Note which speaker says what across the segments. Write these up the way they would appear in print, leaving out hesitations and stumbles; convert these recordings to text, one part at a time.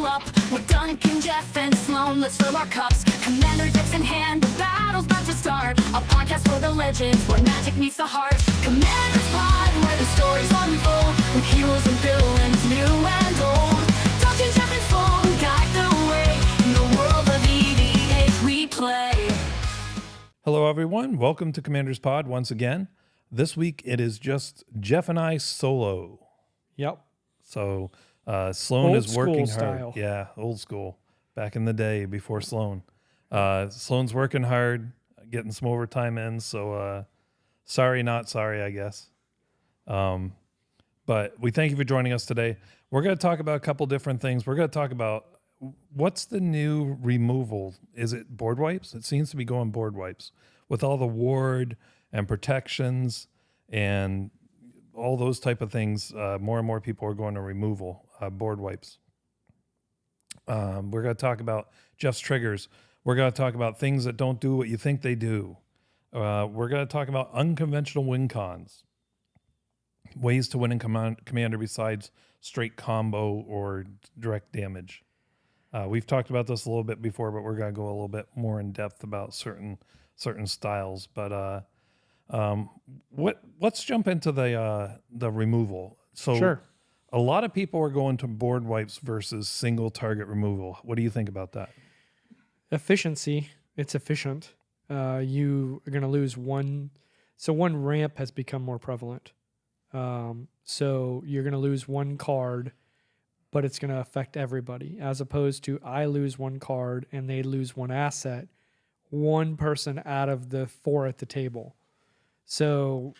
Speaker 1: Buckle up with Duncan, Jeff, and Sloan. Let's fill our cups. Commander decks in hand, the battle's about to start. A podcast for the legends, where magic meets the heart. Commander's Pod, where the stories unfold, with heroes and villains, new and old. Duncan, Jeff, and Sloan guide the way in the world of EDH we play.
Speaker 2: Hello, everyone. Welcome to Commander's Pod once again. This week, it is just Jeff and I solo.
Speaker 3: Yep.
Speaker 2: So Sloan is working
Speaker 3: style.
Speaker 2: hard. Yeah, old school. Back in the day before Sloan. Sloan's working hard, getting some overtime in. So sorry, not sorry, I guess. But we thank you for joining us today. We're going to talk about a couple different things. We're going to talk about what's the new removal. Is it board wipes? It seems to be going board wipes with all the ward and protections and all those type of things. More and more people are going to removal, board wipes. We're going to talk about Jeff's triggers. We're going to talk about things that don't do what you think they do. We're going to talk about unconventional win cons, ways to win in Commander besides straight combo or direct damage. We've talked about this a little bit before, but we're going to go a little bit more in depth about certain styles. But let's jump into the removal. So
Speaker 3: Sure.
Speaker 2: A lot of people are going to board wipes versus single target removal. What do you think about that?
Speaker 3: Efficiency. It's efficient. You are going to lose one. So one ramp has become more prevalent. So you're going to lose one card, but it's going to affect everybody, as opposed to I lose one card and they lose one asset, one person out of the four at the table. So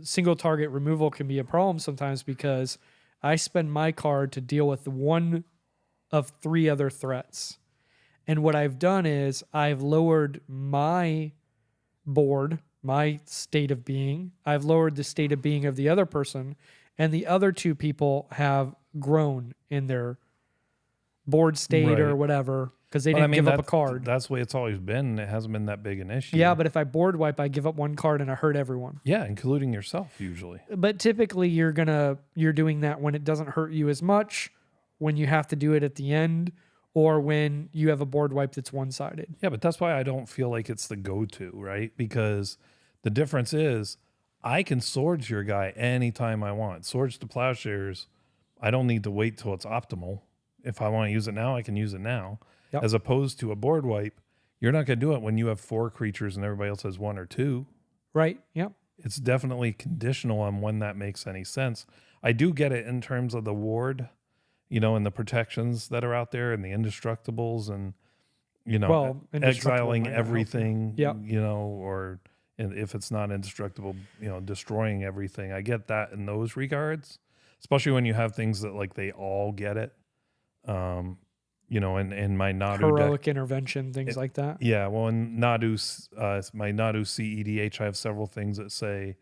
Speaker 3: single target removal can be a problem sometimes because I spend my card to deal with one of three other threats. And what I've done is I've lowered my board, my state of being. I've lowered the state of being of the other person, and the other two people have grown in their board state or whatever because they didn't give up a card.
Speaker 2: That's the way it's always been. It hasn't been that big an issue.
Speaker 3: Yeah, but if I board wipe, I give up one card and I hurt everyone.
Speaker 2: Yeah, including yourself usually.
Speaker 3: But typically you're doing that when it doesn't hurt you as much, when you have to do it at the end, or when you have a board wipe that's one-sided.
Speaker 2: Yeah, but that's why I don't feel like it's the go-to, right? Because the difference is I can swords your guy anytime I want. Swords to plowshares, I don't need to wait till it's optimal. If I want to use it now, I can use it now. Yep. As opposed to a board wipe, you're not going to do it when you have four creatures and everybody else has one or two.
Speaker 3: Right, yep.
Speaker 2: It's definitely conditional on when that makes any sense. I do get it in terms of the ward, and the protections that are out there and the indestructibles and, exiling everything, or if it's not indestructible, destroying everything. I get that in those regards, especially when you have things that like they all get it. In my Nadu
Speaker 3: heroic
Speaker 2: deck,
Speaker 3: intervention, things like that.
Speaker 2: Yeah, well, in Nadu, my Nadu CEDH, I have several things that say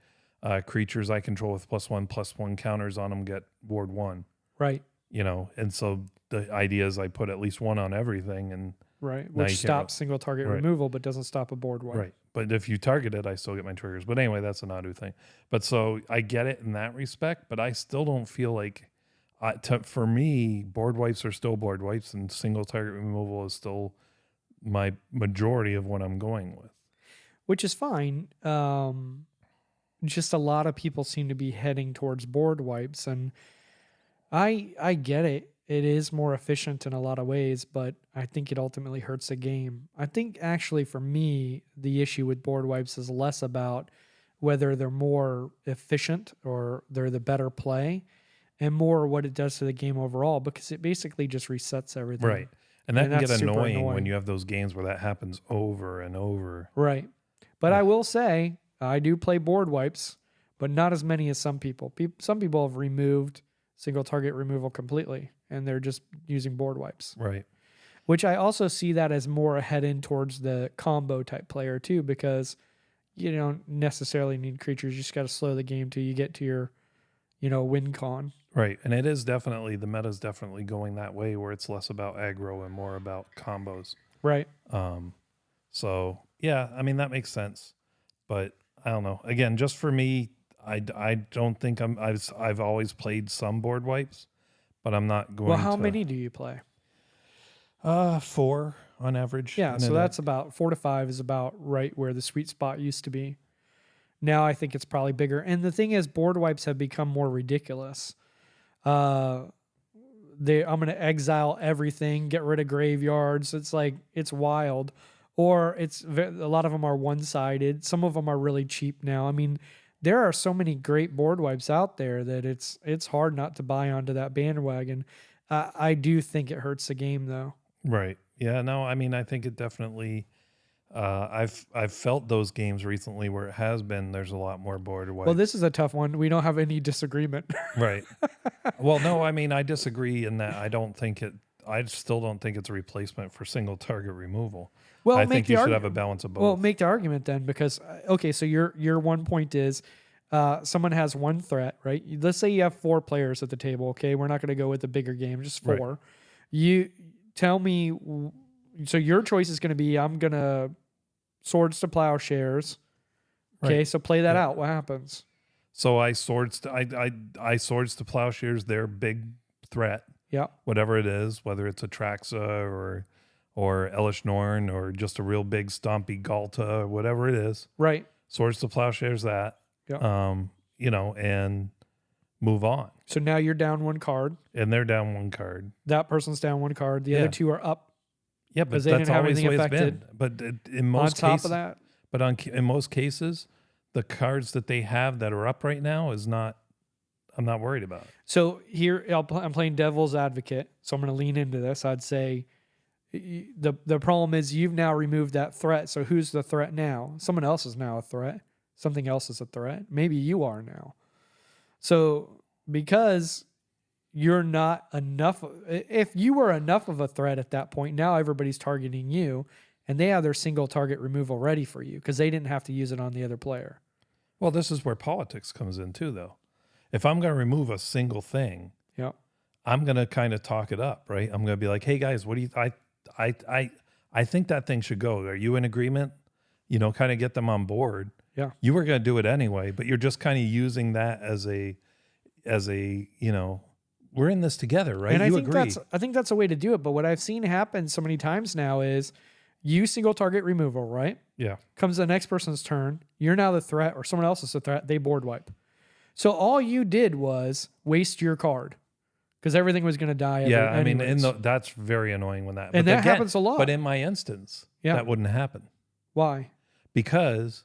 Speaker 2: creatures I control with +1/+1 counters on them get ward 1.
Speaker 3: Right.
Speaker 2: And so the idea is I put at least one on everything, and
Speaker 3: right, which stops single target removal, but doesn't stop a board wipe.
Speaker 2: Right, but if you target it, I still get my triggers. But anyway, that's a Nadu thing. But so I get it in that respect, but I still don't feel like. For me, board wipes are still board wipes, and single target removal is still my majority of what I'm going with.
Speaker 3: Which is fine. Just a lot of people seem to be heading towards board wipes, and I get it. It is more efficient in a lot of ways, but I think it ultimately hurts the game. I think actually for me, the issue with board wipes is less about whether they're more efficient or they're the better play, and more what it does to the game overall, because it basically just resets everything.
Speaker 2: Right. And that can get annoying when you have those games where that happens over and over.
Speaker 3: Right. But I will say, I do play board wipes, but not as many as some people. Some people have removed single target removal completely, and they're just using board wipes.
Speaker 2: Right.
Speaker 3: Which I also see that as more a head in towards the combo type player too, because you don't necessarily need creatures. You just got to slow the game till you get to your, win con.
Speaker 2: Right. And it is definitely, the meta is definitely going that way where it's less about aggro and more about combos.
Speaker 3: Right.
Speaker 2: So yeah, I mean, that makes sense, but I don't know. Again, just for me, I don't think I've always played some board wipes, but I'm not going to.
Speaker 3: Well, how many do you play?
Speaker 2: 4 on average.
Speaker 3: Yeah,
Speaker 2: in
Speaker 3: so
Speaker 2: a
Speaker 3: that's
Speaker 2: deck.
Speaker 3: about 4 to 5 is about right where the sweet spot used to be. Now I think it's probably bigger. And the thing is, board wipes have become more ridiculous. I'm going to exile everything, get rid of graveyards. It's like, it's wild. Or a lot of them are one-sided. Some of them are really cheap now. I mean, there are so many great board wipes out there that it's hard not to buy onto that bandwagon. I do think it hurts the game though.
Speaker 2: Right. Yeah. No, I mean, I think it definitely. I've felt those games recently where it has been. There's a lot more board wipes.
Speaker 3: Well, this is a tough one. We don't have any disagreement.
Speaker 2: Right. Well, no, I mean, I disagree in that I still don't think it's a replacement for single target removal.
Speaker 3: Well,
Speaker 2: I
Speaker 3: make
Speaker 2: think
Speaker 3: the
Speaker 2: you should
Speaker 3: argu-
Speaker 2: have a balance of both.
Speaker 3: Well, make the argument then, because okay, so your one point is someone has one threat, right? Let's say you have 4 players at the table. Okay, we're not going to go with the bigger game, just 4.
Speaker 2: Right.
Speaker 3: You tell me. So your choice is going to be, I'm going to swords to plowshares. Okay,
Speaker 2: Right.
Speaker 3: so play that
Speaker 2: Yeah.
Speaker 3: out. What happens?
Speaker 2: So I swords to plowshares, their big threat,
Speaker 3: Yeah,
Speaker 2: whatever it is, whether it's a Traxa or Elish Norn or just a real big stompy Galta, whatever it is.
Speaker 3: right.
Speaker 2: Swords to plowshares that.
Speaker 3: Yeah.
Speaker 2: And move on.
Speaker 3: So now you're down 1 card.
Speaker 2: And they're down 1 card.
Speaker 3: That person's down 1 card. The other
Speaker 2: Yeah.
Speaker 3: 2 are up.
Speaker 2: Yeah, but
Speaker 3: 'Cause they
Speaker 2: that's
Speaker 3: didn't have
Speaker 2: always the way
Speaker 3: anything
Speaker 2: it's been. But in most
Speaker 3: On top
Speaker 2: cases,
Speaker 3: of that,
Speaker 2: but in most cases, the cards that they have that are up right now is not. I'm not worried about it.
Speaker 3: so here I'm playing devil's advocate. So I'm going to lean into this. I'd say the problem is you've now removed that threat. So who's the threat now? Someone else is now a threat. Something else is a threat. Maybe you are now. So because you're not enough, if you were enough of a threat at that point, now everybody's targeting you, and they have their single target removal ready for you because they didn't have to use it on the other player.
Speaker 2: Well, this is where politics comes in too, though. If I'm going to remove a single thing,
Speaker 3: Yeah.
Speaker 2: I'm going to kind of talk it up, right? I'm going to be like, "Hey guys, what do you? I think that thing should go. Are you in agreement? Kind of get them on board.
Speaker 3: Yeah.
Speaker 2: You were going to do it anyway, but you're just kind of using that as a we're in this together, right?
Speaker 3: And
Speaker 2: You
Speaker 3: I think that's a way to do it. But what I've seen happen so many times now is you single target removal, right?
Speaker 2: Yeah.
Speaker 3: Comes the next person's turn. You're now the threat, or someone else is the threat. They board wipe. So all you did was waste your card because everything was going to die.
Speaker 2: Yeah, I mean,
Speaker 3: anyways.
Speaker 2: that's very annoying when that.
Speaker 3: And
Speaker 2: but
Speaker 3: that
Speaker 2: again,
Speaker 3: happens a lot.
Speaker 2: But in my instance,
Speaker 3: Yeah.
Speaker 2: that wouldn't happen
Speaker 3: Why?
Speaker 2: because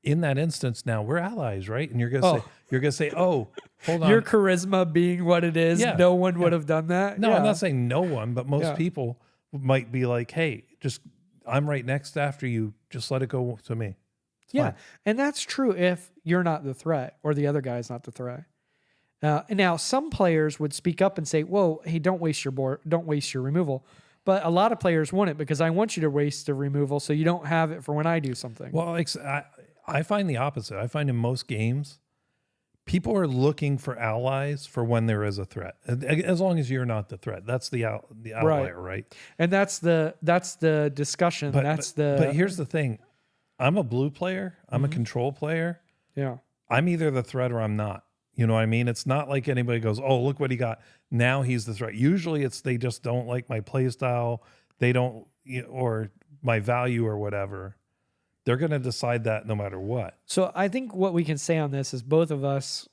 Speaker 2: in that instance, now we're allies, right? And you're gonna say, oh, hold on.
Speaker 3: Your charisma being what it is,
Speaker 2: Yeah.
Speaker 3: no one would have done that.
Speaker 2: No,
Speaker 3: Yeah.
Speaker 2: I'm not saying no one, but most
Speaker 3: Yeah.
Speaker 2: people might be like, hey, I'm right next after you. Just let it go to me. It's
Speaker 3: Yeah,
Speaker 2: fine.
Speaker 3: and that's true if you're not the threat or the other guy's not the threat. And now some players would speak up and say, "Whoa, hey, don't waste your board, don't waste your removal." But a lot of players want it because I want you to waste the removal so you don't have it for when I do something.
Speaker 2: Well, I find the opposite. I find in most games, people are looking for allies for when there is a threat. As long as you're not the threat, that's the outlier, right?
Speaker 3: And that's the discussion.
Speaker 2: But here's the thing: I'm a blue player. I'm a control player.
Speaker 3: Yeah.
Speaker 2: I'm either the threat or I'm not. You know what I mean? It's not like anybody goes, "Oh, look what he got." Now he's the threat. Usually, it's they just don't like my play style. They don't, or my value or whatever. They're going to decide that no matter what.
Speaker 3: So I think what we can say on this is both of us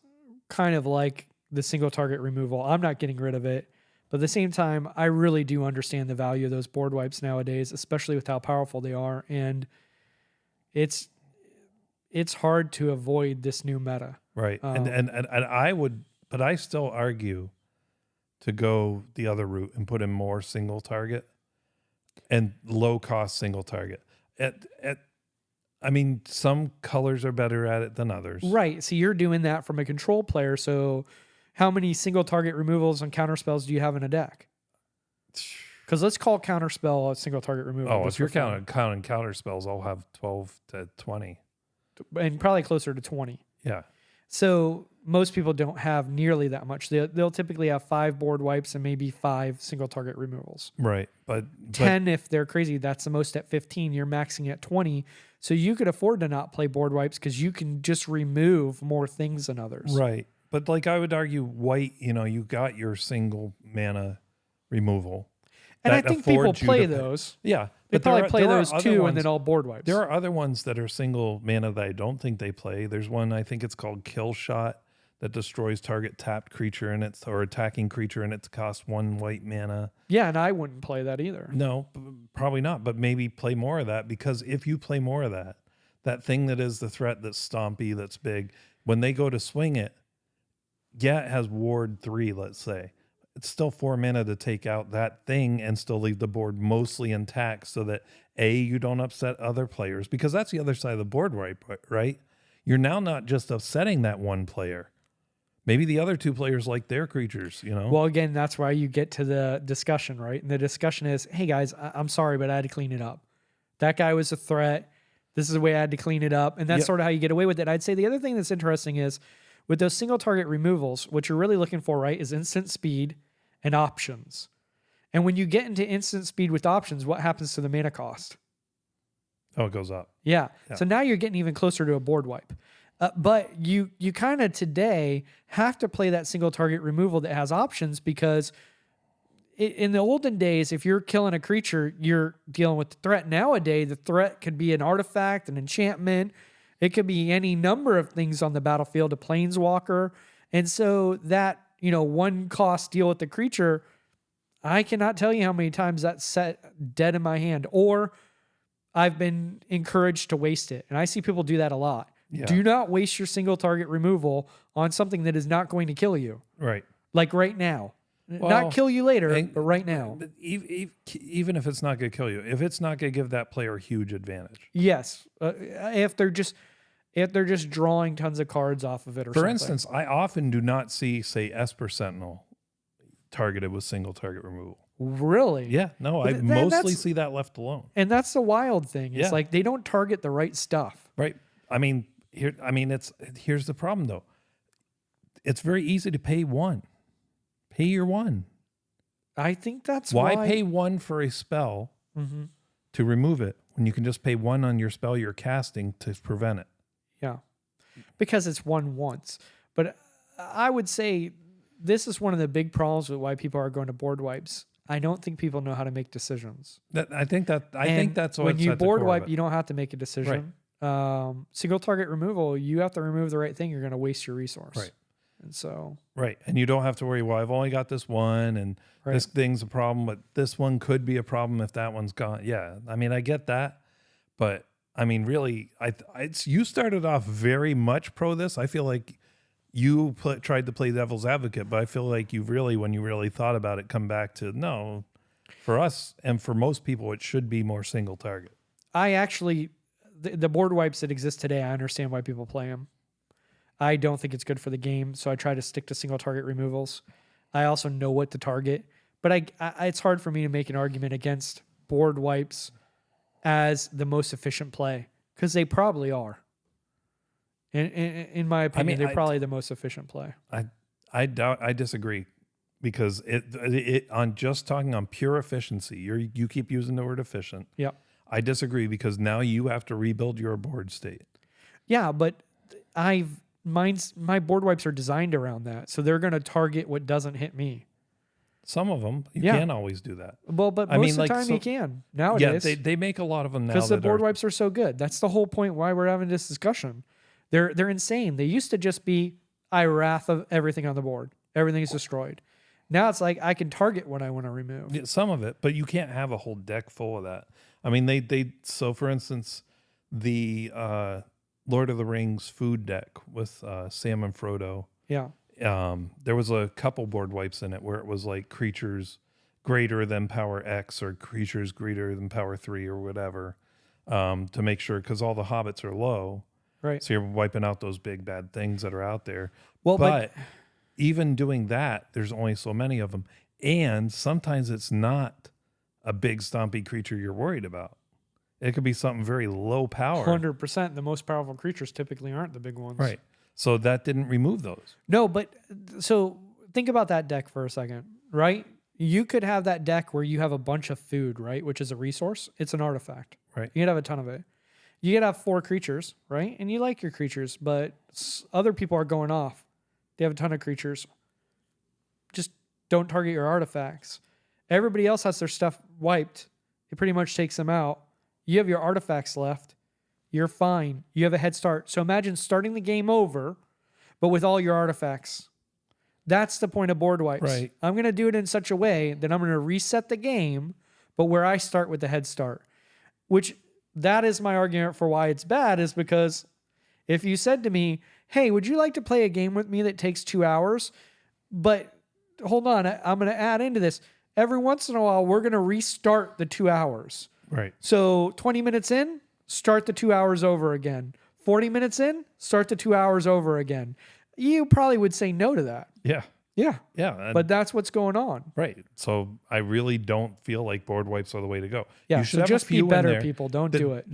Speaker 3: kind of like the single target removal. I'm not getting rid of it. But at the same time, I really do understand the value of those board wipes nowadays, especially with how powerful they are. And it's hard to avoid this new meta.
Speaker 2: Right. And I would, but I still argue to go the other route and put in more single target and low cost single target. I mean, some colors are better at it than others.
Speaker 3: Right. So you're doing that from a control player. So how many single target removals and counter spells do you have in a deck? Because let's call counterspell a single target removal.
Speaker 2: Oh,
Speaker 3: just
Speaker 2: if you're
Speaker 3: for fun.
Speaker 2: counting counter spells, I'll have 12 to 20.
Speaker 3: And probably closer to 20.
Speaker 2: Yeah.
Speaker 3: So most people don't have nearly that much. They'll typically have 5 board wipes and maybe 5 single target removals.
Speaker 2: Right. But
Speaker 3: 10 if they're crazy. That's the most at 15. You're maxing at 20. So you could afford to not play board wipes because you can just remove more things than others.
Speaker 2: right. But like I would argue white, you got your single mana removal.
Speaker 3: And I
Speaker 2: that
Speaker 3: think people
Speaker 2: affords you
Speaker 3: play
Speaker 2: to
Speaker 3: those.
Speaker 2: Yeah,
Speaker 3: They
Speaker 2: but
Speaker 3: probably play
Speaker 2: there are
Speaker 3: those
Speaker 2: other
Speaker 3: too,
Speaker 2: ones-
Speaker 3: and then all board wipes.
Speaker 2: There are other ones that are single mana that I don't think they play. There's one, I think it's called Kill Shot, that destroys target tapped creature and its or attacking creature, and it's cost 1 white mana.
Speaker 3: Yeah, and I wouldn't play that either.
Speaker 2: No, probably not. But maybe play more of that, because if you play more of that, that thing that is the threat that's stompy, that's big, when they go to swing it, yeah, it has ward 3, let's say. It's still 4 mana to take out that thing and still leave the board mostly intact, so that you don't upset other players, because that's the other side of the board, right? You're now not just upsetting that one player. Maybe the other 2 players like their creatures,
Speaker 3: Well, again, that's why you get to the discussion, right? And the discussion is, hey guys, I'm sorry, but I had to clean it up. That guy was a threat. This is the way I had to clean it up. And that's sort of how you get away with it. I'd say the other thing that's interesting is with those single target removals, what you're really looking for, right, is instant speed and options. And when you get into instant speed with options, what happens to the mana cost?
Speaker 2: Oh, it goes up.
Speaker 3: Yeah. So now you're getting even closer to a board wipe. But you kind of today have to play that single target removal that has options, because in the olden days, if you're killing a creature, you're dealing with the threat. Nowadays, the threat could be an artifact, an enchantment. It could be any number of things on the battlefield, a planeswalker. And so that, 1 cost deal with the creature, I cannot tell you how many times that's set dead in my hand, or I've been encouraged to waste it. And I see people do that a lot.
Speaker 2: Yeah.
Speaker 3: Do not waste your single target removal on something that is not going to kill you.
Speaker 2: Right.
Speaker 3: Like right now.
Speaker 2: Well,
Speaker 3: not kill you later, but right now.
Speaker 2: But even if it's not going to kill you, if it's not going to give that player a huge advantage.
Speaker 3: Yes. If they're just drawing tons of cards off of it or
Speaker 2: For
Speaker 3: something.
Speaker 2: instance, I often do not see, say, Esper Sentinel targeted with single target removal.
Speaker 3: Really?
Speaker 2: Yeah. No, I
Speaker 3: But
Speaker 2: mostly see that left alone.
Speaker 3: And that's the wild thing. It's
Speaker 2: Yeah.
Speaker 3: like they don't target the right stuff.
Speaker 2: Right. Here's the problem though. It's very easy to pay 1. Pay your 1.
Speaker 3: I think that's
Speaker 2: Why pay 1 for a spell to remove it when you can just pay 1 on your spell you're casting to prevent it?
Speaker 3: Yeah. Because it's won once. But I would say this is one of the big problems with why people are going to board wipes. I don't think people know how to make decisions.
Speaker 2: I think that's
Speaker 3: when
Speaker 2: what's
Speaker 3: you
Speaker 2: at the
Speaker 3: board
Speaker 2: core of
Speaker 3: wipe,
Speaker 2: it.
Speaker 3: you don't have to make a decision. Single target removal, you have to remove the right thing. You're going to waste your resource.
Speaker 2: Right.
Speaker 3: And so.
Speaker 2: Right. And you don't have to worry, well, I've only got this one and this thing's a problem, but this one could be a problem if that one's gone. Yeah. I mean, I get that. But I mean, really, you started off very much pro this. I feel like you tried to play devil's advocate, but I feel like you've really, when you really thought about it, come back to no, for us and for most people, it should be more single target.
Speaker 3: I actually, the board wipes that exist today, I understand why people play them. I don't think it's good for the game, so I try to stick to single target removals. I also know what to target, but it's hard for me to make an argument against board wipes as the most efficient play, because they probably are. In my opinion, they're probably the most efficient play.
Speaker 2: I disagree, because it on just talking on pure efficiency, you keep using the word efficient.
Speaker 3: Yeah.
Speaker 2: I disagree, because now you have to rebuild your board state.
Speaker 3: Yeah, but my board wipes are designed around that, so they're going to target what doesn't hit me.
Speaker 2: Some of them you can't always do that.
Speaker 3: Well, but most of the time you can nowadays.
Speaker 2: Yeah, they make a lot of them now
Speaker 3: because the board wipes are so good. That's the whole point why we're having this discussion. They're insane. They used to just be wrath of everything on the board. Everything is destroyed. Now it's like I can target what I want to remove.
Speaker 2: Yeah, some of it, but you can't have a whole deck full of that. I mean, so for instance, the Lord of the Rings food deck with Sam and Frodo.
Speaker 3: Yeah.
Speaker 2: There was a couple board wipes in it where it was like creatures greater than power X or creatures greater than power 3 or whatever, to make sure, because all the hobbits are low.
Speaker 3: Right.
Speaker 2: So you're wiping out those big bad things that are out there.
Speaker 3: Well,
Speaker 2: but even doing that, there's only so many of them. And sometimes it's not a big stompy creature you're worried about. It could be something very low power.
Speaker 3: 100%. The most powerful creatures typically aren't the big ones.
Speaker 2: Right. So that didn't remove those.
Speaker 3: No, but so think about that deck for a second, right? You could have that deck where you have a bunch of food, right? Which is a resource. It's an artifact.
Speaker 2: Right.
Speaker 3: You could have a ton of it. You could have 4 creatures, right? And you like your creatures, but other people are going off. They have a ton of creatures. Just don't target your artifacts. Everybody else has their stuff wiped. It pretty much takes them out. You have your artifacts left. You're fine. You have a head start. So imagine starting the game over, but with all your artifacts. That's the point of board wipes.
Speaker 2: Right.
Speaker 3: I'm going to do it in such a way that I'm going to reset the game, but where I start with the head start. Which, that is my argument for why it's bad, is because if you said to me, hey, would you like to play a game with me that takes 2 hours? But hold on, I'm going to add into this. Every once in a while, we're going to restart the 2 hours.
Speaker 2: Right.
Speaker 3: So 20 minutes in, start the 2 hours over again. 40 minutes in, start the 2 hours over again. You probably would say no to that.
Speaker 2: Yeah.
Speaker 3: Yeah.
Speaker 2: Yeah.
Speaker 3: But that's what's going on.
Speaker 2: Right. So I really don't feel like board wipes are the way to go.
Speaker 3: Yeah.
Speaker 2: You should
Speaker 3: So
Speaker 2: have
Speaker 3: just
Speaker 2: a few
Speaker 3: be
Speaker 2: in
Speaker 3: better,
Speaker 2: there.
Speaker 3: people. Don't do it.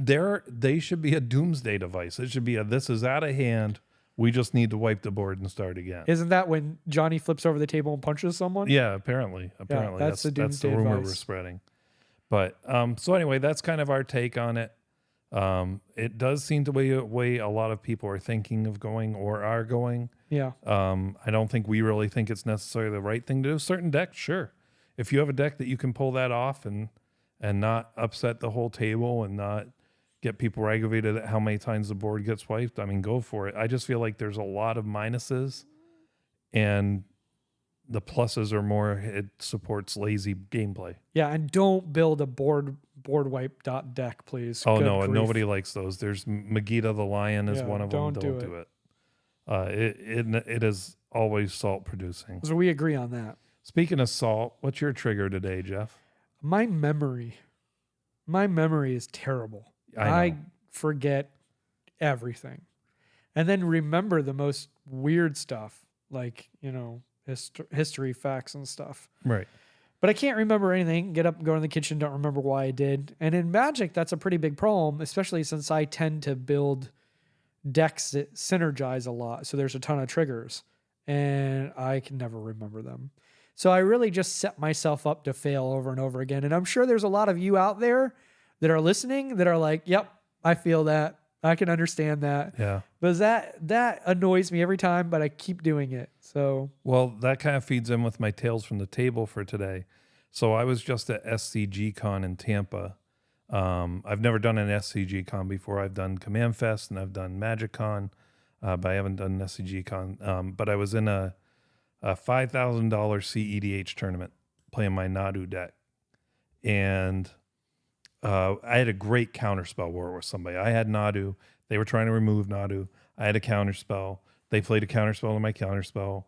Speaker 2: They should be a doomsday device. It should be this is out of hand. We just need to wipe the board and start again.
Speaker 3: Isn't that when Johnny flips over the table and punches someone?
Speaker 2: Yeah, apparently.
Speaker 3: that's the doomsday
Speaker 2: rumor
Speaker 3: advice.
Speaker 2: we're spreading. But so anyway, that's kind of our take on it. It does seem to be a way a lot of people are thinking of going or are going.
Speaker 3: Yeah.
Speaker 2: I don't think we really think it's necessarily the right thing to do. Certain decks, sure. If you have a deck that you can pull that off and not upset the whole table and not get people aggravated at how many times the board gets wiped, I mean, go for it. I just feel like there's a lot of minuses, and the pluses are more it supports lazy gameplay.
Speaker 3: Yeah, and don't build a board wipe deck, please.
Speaker 2: Oh,
Speaker 3: Good
Speaker 2: no,
Speaker 3: grief.
Speaker 2: nobody likes those. There's Megiddo the Lion is
Speaker 3: Yeah,
Speaker 2: one of them.
Speaker 3: don't
Speaker 2: Don't
Speaker 3: do
Speaker 2: do it. It is always salt producing.
Speaker 3: So we agree on that.
Speaker 2: Speaking of salt, what's your trigger today, Jeff?
Speaker 3: My memory is terrible.
Speaker 2: I know.
Speaker 3: forget everything, and then remember the most weird stuff, like history facts and stuff.
Speaker 2: Right.
Speaker 3: But I can't remember anything. Get up, go in the kitchen, don't remember why I did. And in Magic, that's a pretty big problem, especially since I tend to build decks that synergize a lot. So there's a ton of triggers, and I can never remember them. So I really just set myself up to fail over and over again. And I'm sure there's a lot of you out there that are listening that are like, yep, I feel that. I can understand that.
Speaker 2: Yeah.
Speaker 3: But that annoys me every time, but I keep doing it. So,
Speaker 2: well, that kind of feeds in with my tales from the table for today. So I was just at SCG Con in Tampa. I've never done an SCG Con before. I've done Command Fest and I've done Magic Con, but I haven't done an SCG Con. But I was in a $5,000 CEDH tournament playing my Nadu deck. And I had a great counterspell war with somebody. I had Nadu. They were trying to remove Nadu. I had a counterspell. They played a counterspell to my counterspell.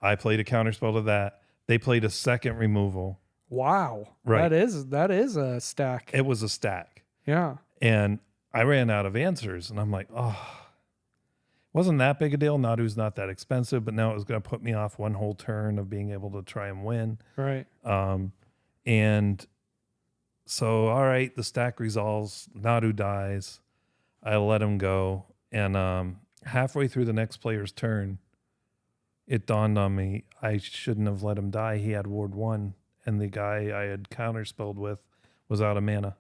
Speaker 2: I played a counterspell to that. They played a second removal.
Speaker 3: wow.
Speaker 2: Right.
Speaker 3: That is a stack.
Speaker 2: It was a stack.
Speaker 3: Yeah.
Speaker 2: And I ran out of answers. And I'm like, wasn't that big a deal. Nadu's not that expensive, but now it was going to put me off one whole turn of being able to try and win.
Speaker 3: Right.
Speaker 2: And so, all right, the stack resolves. Nadu dies. I let him go. And halfway through the next player's turn, it dawned on me I shouldn't have let him die. He had Ward 1, and the guy I had counterspelled with was out of mana.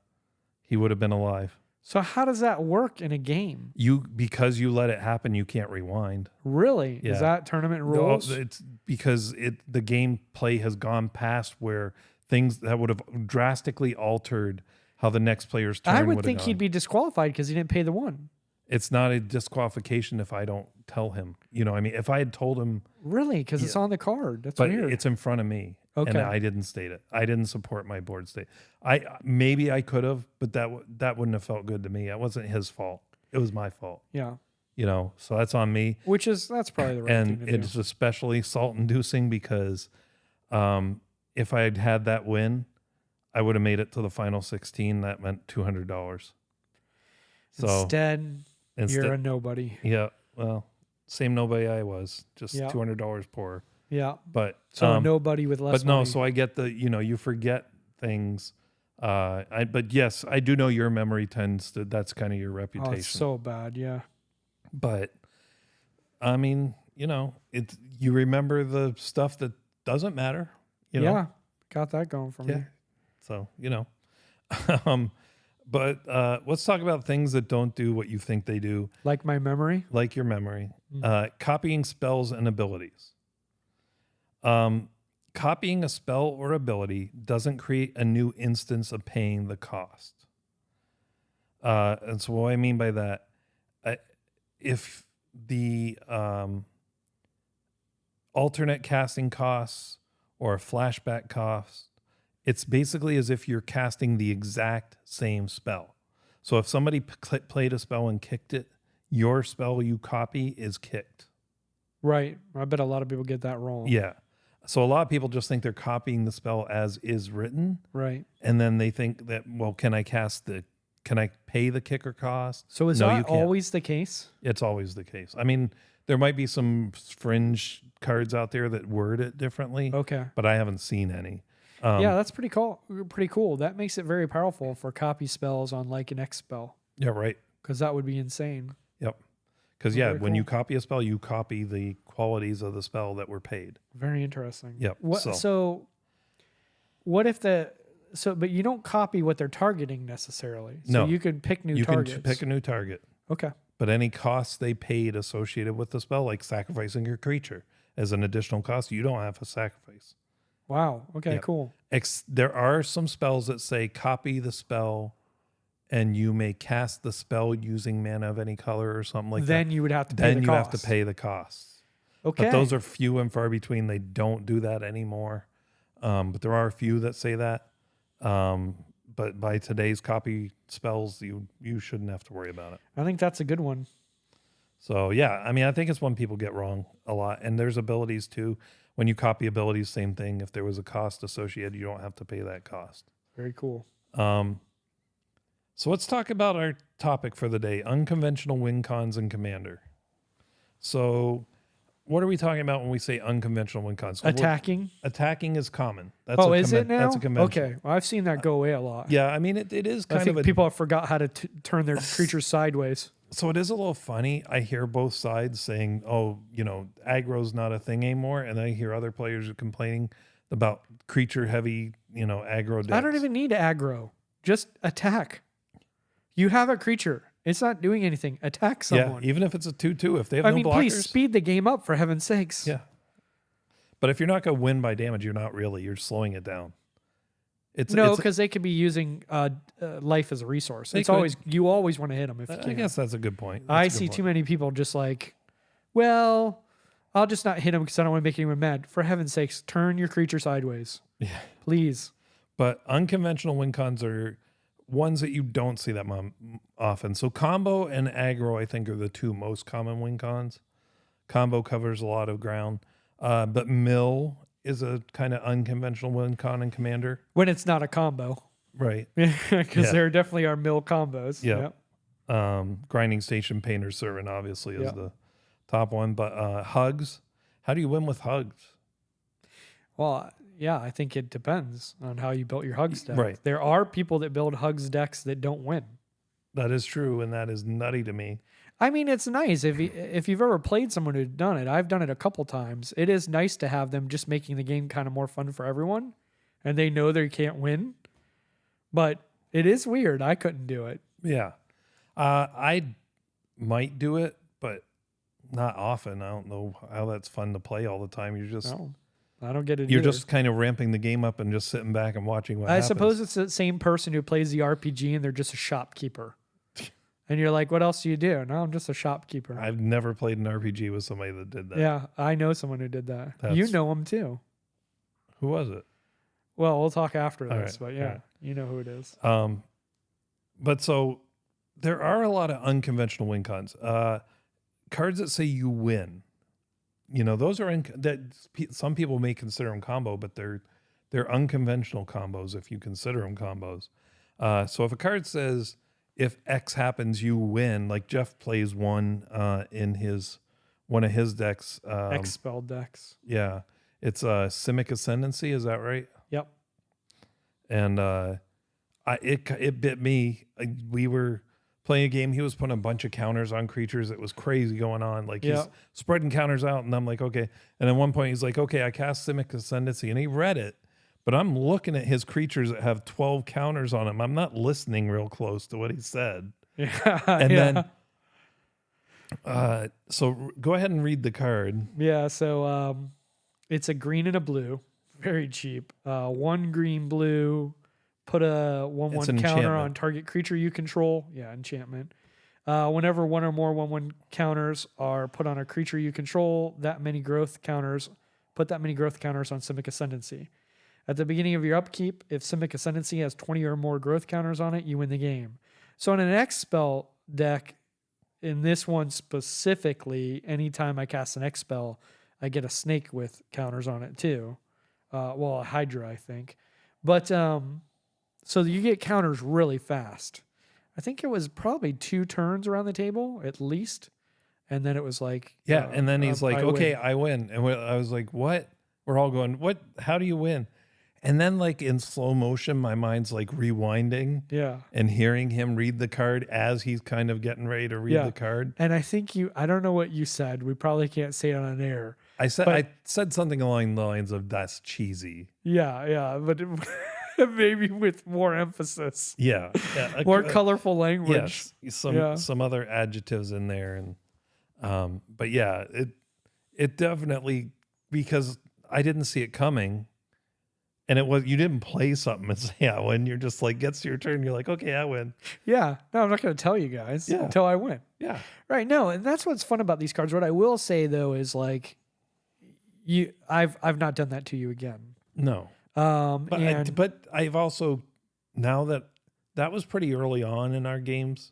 Speaker 2: He would have been alive.
Speaker 3: So how does that work in a game?
Speaker 2: Because you let it happen, you can't rewind.
Speaker 3: Really?
Speaker 2: Yeah.
Speaker 3: Is that tournament
Speaker 2: No,
Speaker 3: rules?
Speaker 2: it's because the gameplay has gone past where things that would have drastically altered how the next player's turn
Speaker 3: I would
Speaker 2: have
Speaker 3: think
Speaker 2: gone.
Speaker 3: he'd be disqualified because he didn't pay the one.
Speaker 2: It's not a disqualification if I don't tell him. You know, I mean, if I had told him,
Speaker 3: Really? Because it's on the card. That's
Speaker 2: but
Speaker 3: weird.
Speaker 2: it's in front of me,
Speaker 3: Okay.
Speaker 2: and I didn't state it. I didn't support my board state. Maybe I could have, but that wouldn't have felt good to me. It wasn't his fault. It was my fault.
Speaker 3: Yeah.
Speaker 2: You know, so that's on me.
Speaker 3: That's probably the right thing
Speaker 2: And
Speaker 3: to do.
Speaker 2: it's especially salt inducing because if I had had that win, I would have made it to the final 16. That meant $200. So
Speaker 3: Instead, you're a nobody.
Speaker 2: yeah, well, same nobody I was, just
Speaker 3: Yeah.
Speaker 2: $200 poorer.
Speaker 3: Yeah.
Speaker 2: But
Speaker 3: So a nobody with less
Speaker 2: but no,
Speaker 3: money.
Speaker 2: so I get you forget things. But yes, I do know your memory tends to. That's kind of your reputation.
Speaker 3: Oh, it's so bad. Yeah.
Speaker 2: But I mean, you remember the stuff that doesn't matter.
Speaker 3: Yeah. Got that going for me.
Speaker 2: Yeah. So but let's talk about things that don't do what you think they do,
Speaker 3: Like my memory.
Speaker 2: like your memory. Copying spells and abilities. Copying a spell or ability doesn't create a new instance of paying the cost. And so what I mean by that, if the alternate casting costs or a flashback cost, it's basically as if you're casting the exact same spell. So if somebody played a spell and kicked it, your spell you copy is kicked.
Speaker 3: Right. I bet a lot of people get that wrong.
Speaker 2: Yeah. So a lot of people just think they're copying the spell as is written.
Speaker 3: Right.
Speaker 2: And then they think that, well, can I pay the kicker cost?
Speaker 3: So is
Speaker 2: No, you
Speaker 3: that
Speaker 2: can't.
Speaker 3: always the case?
Speaker 2: It's always the case. I mean, there might be some fringe cards out there that word it differently.
Speaker 3: Okay.
Speaker 2: But I haven't seen any.
Speaker 3: Yeah, that's pretty cool. Pretty cool. That makes it very powerful for copy spells on like an X spell,
Speaker 2: Yeah, right.
Speaker 3: because that would be insane.
Speaker 2: Yep. Because
Speaker 3: Very
Speaker 2: when you
Speaker 3: cool.
Speaker 2: copy a spell, you copy the qualities of the spell that were paid.
Speaker 3: Very interesting.
Speaker 2: Yep.
Speaker 3: So what if but you don't copy what they're targeting necessarily. So
Speaker 2: No.
Speaker 3: you can pick new
Speaker 2: You
Speaker 3: targets.
Speaker 2: can pick a new target,
Speaker 3: Okay.
Speaker 2: but any costs they paid associated with the spell, like sacrificing your creature as an additional cost, you don't have to sacrifice.
Speaker 3: Wow. Okay,
Speaker 2: Yep.
Speaker 3: cool.
Speaker 2: There are some spells that say copy the spell and you may cast the spell using mana of any color or something like
Speaker 3: Then
Speaker 2: that.
Speaker 3: you would have to pay
Speaker 2: Then
Speaker 3: the
Speaker 2: you
Speaker 3: cost.
Speaker 2: have to pay the costs.
Speaker 3: Okay.
Speaker 2: But those are few and far between. They don't do that anymore. But there are a few that say that. But by today's copy spells, you shouldn't have to worry about it.
Speaker 3: I think that's a good one.
Speaker 2: So yeah, I mean, I think it's one people get wrong a lot. And there's abilities too. When you copy abilities, same thing. If there was a cost associated, you don't have to pay that cost.
Speaker 3: Very cool.
Speaker 2: So let's talk about our topic for the day: unconventional win cons and commander. So what are we talking about when we say unconventional win cons?
Speaker 3: Attacking.
Speaker 2: Attacking is common. That's
Speaker 3: Oh,
Speaker 2: a
Speaker 3: is it now?
Speaker 2: That's a convention.
Speaker 3: Okay. Well, I've seen that go away a lot.
Speaker 2: Yeah, I mean, it is
Speaker 3: I
Speaker 2: kind
Speaker 3: think
Speaker 2: of a
Speaker 3: people have forgot how to turn their creatures sideways.
Speaker 2: So it is a little funny. I hear both sides saying, oh, aggro's not a thing anymore. And I hear other players complaining about creature heavy, aggro decks.
Speaker 3: I don't even need aggro. Just attack. You have a creature. It's not doing anything. Attack someone.
Speaker 2: Yeah, even if it's a 2/2, if they have
Speaker 3: I
Speaker 2: no
Speaker 3: mean,
Speaker 2: blockers.
Speaker 3: please speed the game up for heaven's sakes.
Speaker 2: Yeah. But if you're not going to win by damage, you're not really. You're slowing it down.
Speaker 3: No, because they could be using life as a resource.
Speaker 2: They
Speaker 3: You always want to hit them if you can.
Speaker 2: I guess that's a good point.
Speaker 3: I see too many people just like, well, I'll just not hit them because I don't want to make anyone mad. For heaven's sakes, turn your creature sideways.
Speaker 2: Yeah.
Speaker 3: Please.
Speaker 2: But unconventional win cons are ones that you don't see that often. So combo and aggro, I think, are the two most common win cons. Combo covers a lot of ground. But mill is a kind of unconventional win con and commander.
Speaker 3: When it's not a combo.
Speaker 2: Right.
Speaker 3: Because there definitely are mill combos.
Speaker 2: Yeah.
Speaker 3: Yep.
Speaker 2: Grinding Station Painter Servant obviously is
Speaker 3: Yep.
Speaker 2: the top one. But hugs. How do you win with hugs?
Speaker 3: Well, yeah, I think it depends on how you built your hugs deck.
Speaker 2: Right.
Speaker 3: There are people that build hugs decks that don't win.
Speaker 2: That is true, and that is nutty to me.
Speaker 3: I mean, it's nice if you've ever played someone who's done it. I've done it a couple times. It is nice to have them just making the game kind of more fun for everyone, and they know they can't win. But it is weird. I couldn't do it.
Speaker 2: Yeah. I might do it, but not often. I don't know how that's fun to play all the time. You're just
Speaker 3: No, I don't get it.
Speaker 2: you're
Speaker 3: either.
Speaker 2: just kind of ramping the game up and just sitting back and watching what happens.
Speaker 3: I suppose it's the same person who plays the RPG and they're just a shopkeeper. And you're like, what else do you do? No, I'm just a shopkeeper.
Speaker 2: I've never played an RPG with somebody that did that.
Speaker 3: Yeah, I know someone who did that. You
Speaker 2: That's-
Speaker 3: know him too.
Speaker 2: Who was it?
Speaker 3: Well, we'll talk after
Speaker 2: All
Speaker 3: this,
Speaker 2: right,
Speaker 3: but yeah,
Speaker 2: all right.
Speaker 3: you know who it is.
Speaker 2: But so there are a lot of unconventional win cons. Cards that say you win. Those are some people may consider them combo, but they're unconventional combos if you consider them combos. So if a card says if X happens, you win, like Jeff plays one in one of his decks.
Speaker 3: X-spelled decks.
Speaker 2: Yeah, it's Simic Ascendancy. Is that right?
Speaker 3: Yep.
Speaker 2: And it bit me. We were playing a game. He was putting a bunch of counters on creatures. It was crazy going on. Like he's spreading counters out, and I'm like, okay. And at one point, he's like, okay, I cast Simic Ascendancy, and he read it. But I'm looking at his creatures that have 12 counters on them. I'm not listening real close to what he said.
Speaker 3: Yeah.
Speaker 2: And then, so go ahead and read the card.
Speaker 3: Yeah, so it's a green and a blue very cheap. 1 green blue, put a 1/1
Speaker 2: It's
Speaker 3: counter
Speaker 2: an enchantment.
Speaker 3: on target creature you control. Yeah, enchantment. Whenever one or more 1/1 counters are put on a creature you control, put that many growth counters on Simic Ascendancy. At the beginning of your upkeep, if Simic Ascendancy has 20 or more growth counters on it, you win the game. So in an X spell deck, in this one specifically, anytime I cast an X spell, I get a snake with counters on it too. A Hydra, I think. But so you get counters really fast. I think it was probably 2 turns around the table at least. And then it was like...
Speaker 2: Yeah, and then he's like,
Speaker 3: I
Speaker 2: okay,
Speaker 3: win.
Speaker 2: I win. And I was like, what? We're all going, what? How do you win? And then like in slow motion, my mind's like rewinding
Speaker 3: Yeah.
Speaker 2: and hearing him read the card as he's kind of getting ready to read the card.
Speaker 3: And I think I don't know what you said. We probably can't say it on air.
Speaker 2: I said something along the lines of that's cheesy.
Speaker 3: Yeah, but maybe with more emphasis.
Speaker 2: Yeah.
Speaker 3: More colorful language.
Speaker 2: Yes. Some other adjectives in there. And but yeah, it definitely, because I didn't see it coming. And you didn't play something and say, yeah, when you're just like, gets to your turn, you're like, okay, I win.
Speaker 3: Yeah. No, I'm not going to tell you guys until I win.
Speaker 2: Yeah.
Speaker 3: Right. No. And that's what's fun about these cards. What I will say though, is like I've not done that to you again.
Speaker 2: No. But I've also, now that was pretty early on in our games.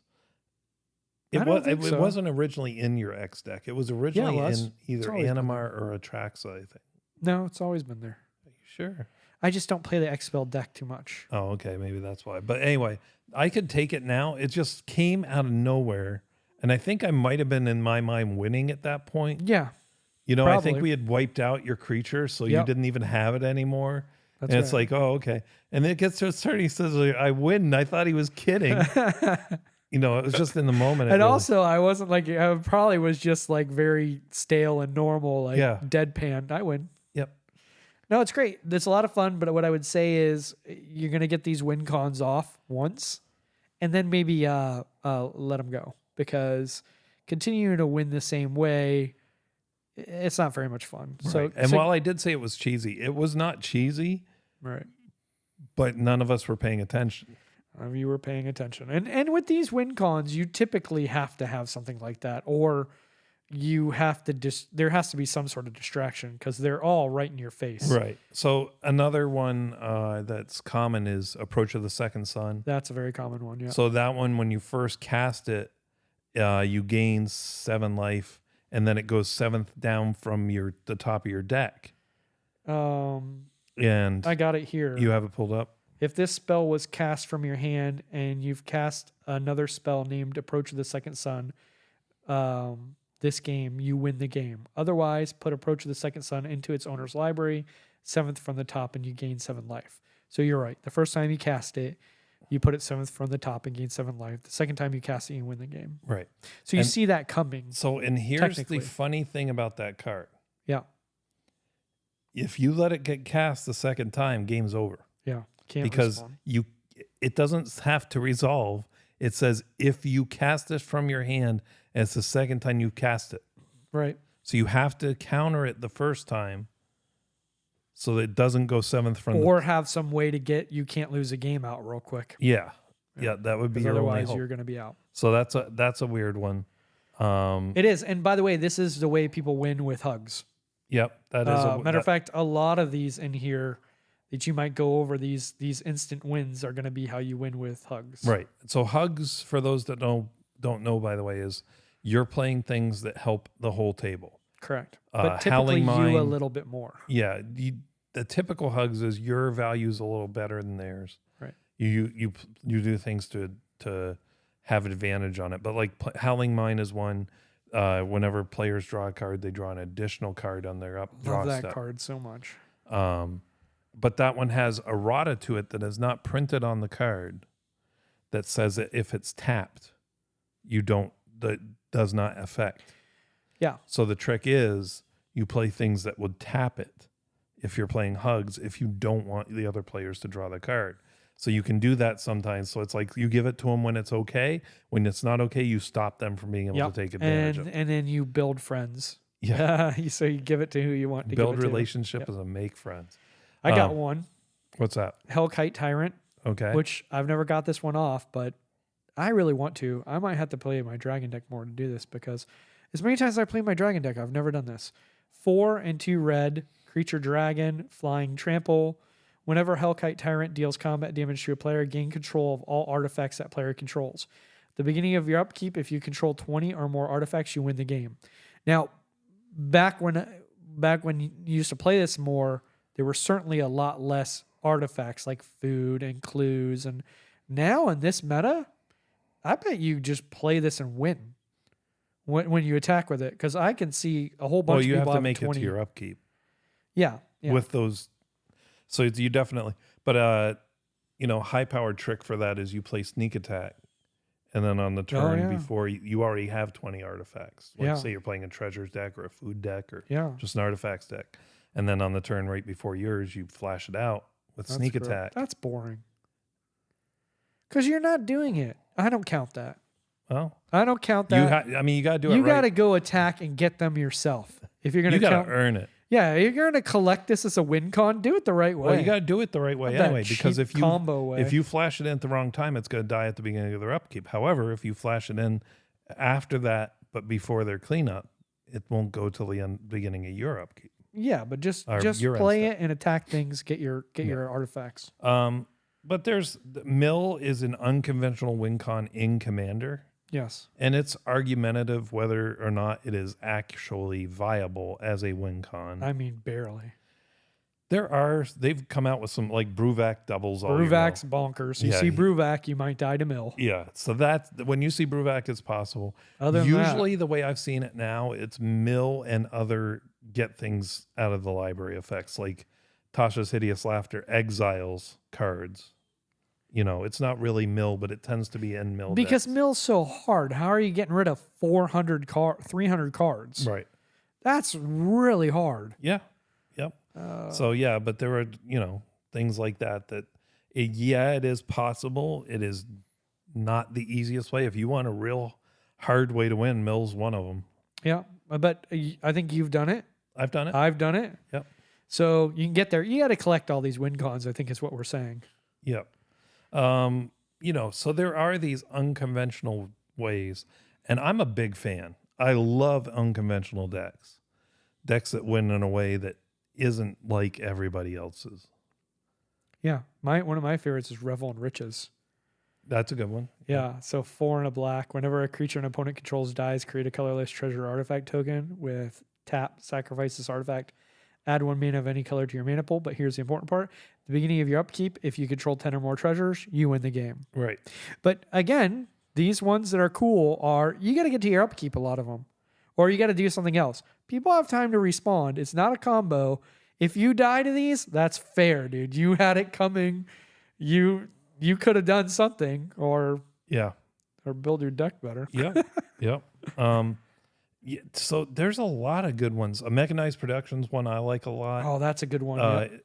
Speaker 2: It wasn't originally in your X deck. It was originally in either Animar or Atraxa, I think.
Speaker 3: No, it's always been there.
Speaker 2: Are you sure?
Speaker 3: I just don't play the X spell deck too much.
Speaker 2: Oh, okay. Maybe that's why. But anyway, I could take it now. It just came out of nowhere. And I think I might have been in my mind winning at that point.
Speaker 3: Yeah.
Speaker 2: I think we had wiped out your creature, so you didn't even have it anymore.
Speaker 3: That's
Speaker 2: and it's like, oh, okay. And then it gets to his turn. He says, I win. And I thought he was kidding. It was just in the moment.
Speaker 3: And also, I wasn't like, I probably was just like very stale and normal, like deadpan. I win.
Speaker 2: Yep.
Speaker 3: No, it's great. It's a lot of fun. But what I would say is you're going to get these win cons off once and then maybe let them go, because continuing to win the same way, it's not very much fun.
Speaker 2: Right. So, while I did say it was cheesy, it was not cheesy.
Speaker 3: Right.
Speaker 2: But none of us were paying attention.
Speaker 3: You were paying attention. And with these win cons, you typically have to have something like that, or you have to there has to be some sort of distraction, because they're all right in your face.
Speaker 2: Right. So another one that's common is Approach of the Second Sun.
Speaker 3: That's a very common one, yeah.
Speaker 2: So that one, when you first cast it, you gain 7 life, and then it goes 7th down from the top of your deck. And
Speaker 3: I got it here.
Speaker 2: You have it pulled up?
Speaker 3: If this spell was cast from your hand and you've cast another spell named Approach of the Second Sun, this game, you win the game. Otherwise, put Approach of the Second Sun into its owner's library, 7th from the top, and you gain 7 life. So you're right. The first time you cast it, you put it 7th from the top and gain 7 life. The second time you cast it, you win the game.
Speaker 2: Right.
Speaker 3: So you see that coming.
Speaker 2: So, and here's the funny thing about that card.
Speaker 3: Yeah.
Speaker 2: If you let it get cast the second time, game's over.
Speaker 3: Yeah.
Speaker 2: Because it doesn't have to resolve. It says if you cast this from your hand, and it's the second time you cast it.
Speaker 3: Right.
Speaker 2: So you have to counter it the first time so that it doesn't go 7th from
Speaker 3: or have some way to get you can't lose a game out real quick.
Speaker 2: Yeah, that would be your
Speaker 3: otherwise
Speaker 2: only
Speaker 3: you're going to be out.
Speaker 2: So that's a weird one.
Speaker 3: It is, and by the way, this is the way people win with hugs.
Speaker 2: Yep, that is.
Speaker 3: Matter of fact, a lot of these in here that you might go over, these instant wins are going to be how you win with hugs.
Speaker 2: Right. So hugs, for those that don't know, by the way, is you're playing things that help the whole table.
Speaker 3: Correct. But typically you a little bit more.
Speaker 2: Yeah. The typical hugs is your value's a little better than theirs.
Speaker 3: Right.
Speaker 2: You do things to have an advantage on it. But like Howling Mine is one. Whenever players draw a card, they draw an additional card on their draw step.
Speaker 3: Love that card so much.
Speaker 2: But that one has errata to it that is not printed on the card that says that if it's tapped, that does not affect.
Speaker 3: Yeah.
Speaker 2: So the trick is you play things that would tap it if you're playing hugs, if you don't want the other players to draw the card. So you can do that sometimes. So it's like you give it to them when it's okay. When it's not okay, you stop them from being able to take advantage of it.
Speaker 3: And then you build friends.
Speaker 2: Yeah.
Speaker 3: So you give it to who you want to
Speaker 2: build
Speaker 3: give it
Speaker 2: relationship as a make friends.
Speaker 3: I got one.
Speaker 2: What's that?
Speaker 3: Hellkite Tyrant,
Speaker 2: Okay.
Speaker 3: which I've never got this one off, but I really want to. I might have to play my dragon deck more to do this because as many times as I play my dragon deck, I've never done this. 4 and 2 red, creature dragon, flying trample. Whenever Hellkite Tyrant deals combat damage to a player, gain control of all artifacts that player controls. At the beginning of your upkeep, if you control 20 or more artifacts, you win the game. Now, back when you used to play this more, there were certainly a lot less artifacts like food and clues. And now in this meta, I bet you just play this and win when you attack with it. Because I can see a whole bunch
Speaker 2: Well,
Speaker 3: of
Speaker 2: you
Speaker 3: people
Speaker 2: have to
Speaker 3: having
Speaker 2: make
Speaker 3: 20.
Speaker 2: it to your upkeep
Speaker 3: Yeah.
Speaker 2: with those. So you definitely, but high powered trick for that is you play sneak attack, and then on the turn before you already have 20 artifacts. Like say you're playing a treasures deck or a food deck or just an artifacts deck, and then on the turn right before yours, you flash it out with sneak attack.
Speaker 3: That's boring. Because you're not doing it. I don't count that.
Speaker 2: Well,
Speaker 3: I don't count that.
Speaker 2: you got to do it.
Speaker 3: You
Speaker 2: right.
Speaker 3: got to go attack and get them yourself. If you're going to
Speaker 2: you got to earn it.
Speaker 3: Yeah, you're going to collect this as a win con. Do it the right way.
Speaker 2: Well, you got to do it the right way
Speaker 3: Not that
Speaker 2: anyway, because
Speaker 3: cheap combo way.
Speaker 2: if you flash it in at the wrong time, it's going to die at the beginning of their upkeep. However, if you flash it in after that, but before their cleanup, it won't go till the beginning of your upkeep.
Speaker 3: Yeah, but just
Speaker 2: your
Speaker 3: play it and attack things. Get your artifacts.
Speaker 2: But mill is an unconventional win con in Commander.
Speaker 3: Yes.
Speaker 2: And it's argumentative whether or not it is actually viable as a win con.
Speaker 3: I mean, barely.
Speaker 2: They've come out with some like Bruvac doubles.
Speaker 3: Bruvac's bonkers. You see Bruvac, you might die to mill.
Speaker 2: Yeah. So when you see Bruvac, it's possible. Usually the way I've seen it now, it's mill and other get things out of the library effects like Tasha's Hideous Laughter exiles cards. It's not really mill, but it tends to be in mill.
Speaker 3: Because
Speaker 2: decks.
Speaker 3: mill's so hard. How are you getting rid of 300 cards?
Speaker 2: Right.
Speaker 3: That's really hard.
Speaker 2: Yeah. Yep. But there are, things like that it is possible. It is not the easiest way. If you want a real hard way to win, mill's one of them.
Speaker 3: Yeah. But I think you've done it.
Speaker 2: I've done it.
Speaker 3: I've done it.
Speaker 2: Yep.
Speaker 3: So you can get there. You got to collect all these win cons, I think is what we're saying.
Speaker 2: Yep. So there are these unconventional ways, and I'm a big fan. I love unconventional decks that win in a way that isn't like everybody else's.
Speaker 3: Yeah. One of my favorites is Revel in Riches.
Speaker 2: That's a good one.
Speaker 3: Yeah. So 4 and a black. Whenever a creature an opponent controls dies, create a colorless treasure artifact token with tap, sacrifice this artifact. Add 1 mana of any color to your mana pool, but here's the important part. At the beginning of your upkeep, if you control 10 or more treasures, you win the game.
Speaker 2: Right.
Speaker 3: But again, these ones that are cool are, you got to get to your upkeep, a lot of them. Or you got to do something else. People have time to respond. It's not a combo. If you die to these, that's fair, dude. You had it coming. You could have done something or build your deck better.
Speaker 2: Yeah. Yep. Yeah, so there's a lot of good ones. A Mechanized Productions one I like a lot.
Speaker 3: Oh, that's a good one.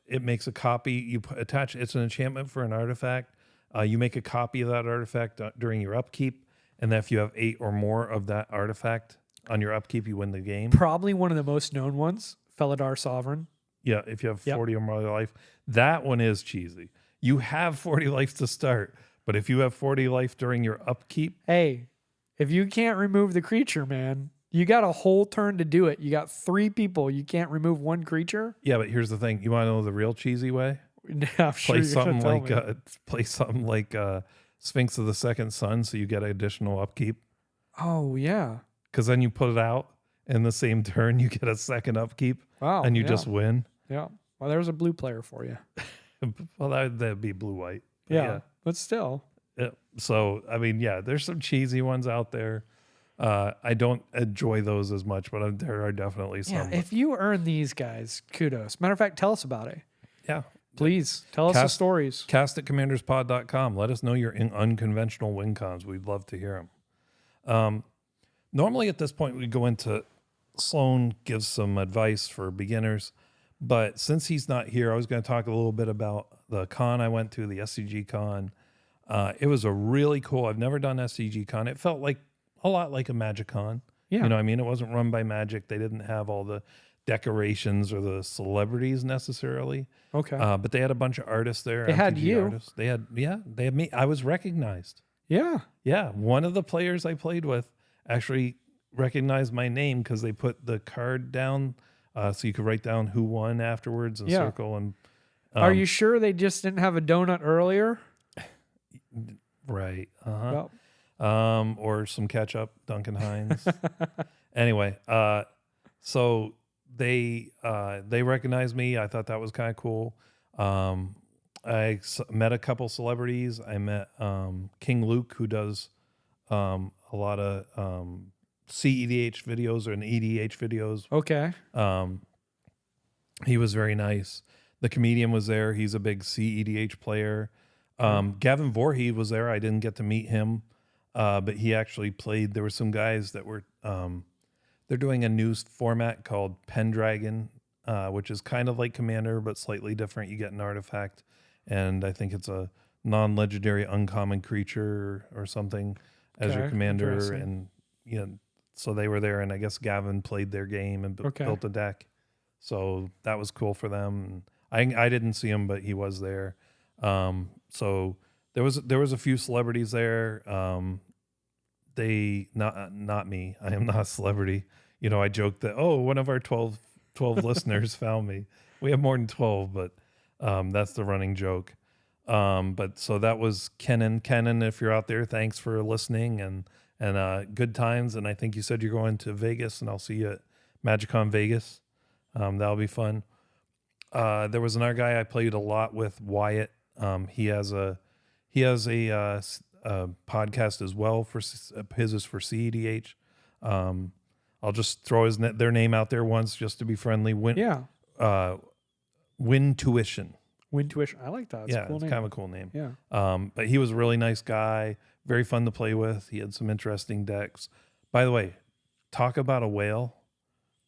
Speaker 2: It makes a copy. You attach. It's an enchantment for an artifact. You make a copy of that artifact during your upkeep, and then if you have 8 or more of that artifact on your upkeep, you win the game.
Speaker 3: Probably one of the most known ones, Felidar Sovereign.
Speaker 2: Yeah, if you have 40 or more life, that one is cheesy. You have 40 life to start, but if you have 40 life during your upkeep,
Speaker 3: hey, if you can't remove the creature, man. You got a whole turn to do it. You got 3 people. You can't remove 1 creature.
Speaker 2: Yeah, but here's the thing. You want to know the real cheesy way?
Speaker 3: I'm sure
Speaker 2: Play something like Sphinx of the Second Sun, so you get additional upkeep.
Speaker 3: Oh yeah.
Speaker 2: Because then you put it out in the same turn, you get a second upkeep.
Speaker 3: Wow.
Speaker 2: And you just win.
Speaker 3: Yeah. Well, there's a blue player for you.
Speaker 2: Well, that'd be blue-white.
Speaker 3: Yeah, but still.
Speaker 2: Yeah. So I mean, there's some cheesy ones out there. I don't enjoy those as much, but there are definitely some.
Speaker 3: Yeah, if you earn these guys, kudos. Matter of fact, tell us about it.
Speaker 2: Yeah.
Speaker 3: Please tell us the stories.
Speaker 2: Cast at commanderspod.com. Let us know your unconventional win cons. We'd love to hear them. Normally at this point, we go into Sloan gives some advice for beginners, but since he's not here, I was going to talk a little bit about the con I went to, the SCG con. It was a really cool. I've never done SCG con. It felt like a lot like a Magic Con.
Speaker 3: Yeah.
Speaker 2: You know what I mean? It wasn't run by Magic. They didn't have all the decorations or the celebrities necessarily.
Speaker 3: Okay.
Speaker 2: But they had a bunch of artists there.
Speaker 3: They had
Speaker 2: MTG
Speaker 3: you.
Speaker 2: Artists. They had me. I was recognized.
Speaker 3: Yeah.
Speaker 2: Yeah, one of the players I played with actually recognized my name because they put the card down so you could write down who won afterwards and
Speaker 3: Yeah.
Speaker 2: circle. And
Speaker 3: Are you sure they just didn't have a donut earlier?
Speaker 2: right? Uh-huh.
Speaker 3: Well,
Speaker 2: Or some ketchup, Duncan Hines. Anyway, so they recognized me. I thought that was kind of cool. Met a couple celebrities. I met King Luke, who does a lot of CEDH videos and EDH videos.
Speaker 3: okay.
Speaker 2: He was very nice. The comedian was there. He's a big CEDH player. Gavin Voorhees was there. I didn't get to meet him, but he actually played. There were some guys that were they're doing a new format called Pendragon, which is kind of like Commander but slightly different. You get an artifact, and I think it's a non-legendary uncommon creature or something as your
Speaker 3: Okay,
Speaker 2: commander.
Speaker 3: interesting.
Speaker 2: And so they were there, and I guess Gavin played their game and built a deck. So that was cool for them. I didn't see him, but he was there. So there was a few celebrities there. They not me. I am not a celebrity. I joked that one of our 12 listeners found me. We have more than 12, but that's the running joke. But so that was Kenan. Kenan, if you're out there, thanks for listening and good times. And I think you said you're going to Vegas, and I'll see you at MagicCon Vegas. That'll be fun. There was another guy I played a lot with, Wyatt. He has a podcast as well. His is for CEDH. I'll just throw their name out there once just to be friendly. Wintuition.
Speaker 3: Wintuition. I like that. It's a cool
Speaker 2: it's
Speaker 3: name.
Speaker 2: kind of a cool name.
Speaker 3: Yeah.
Speaker 2: But he was a really nice guy, very fun to play with. He had some interesting decks. By the way, talk about a whale.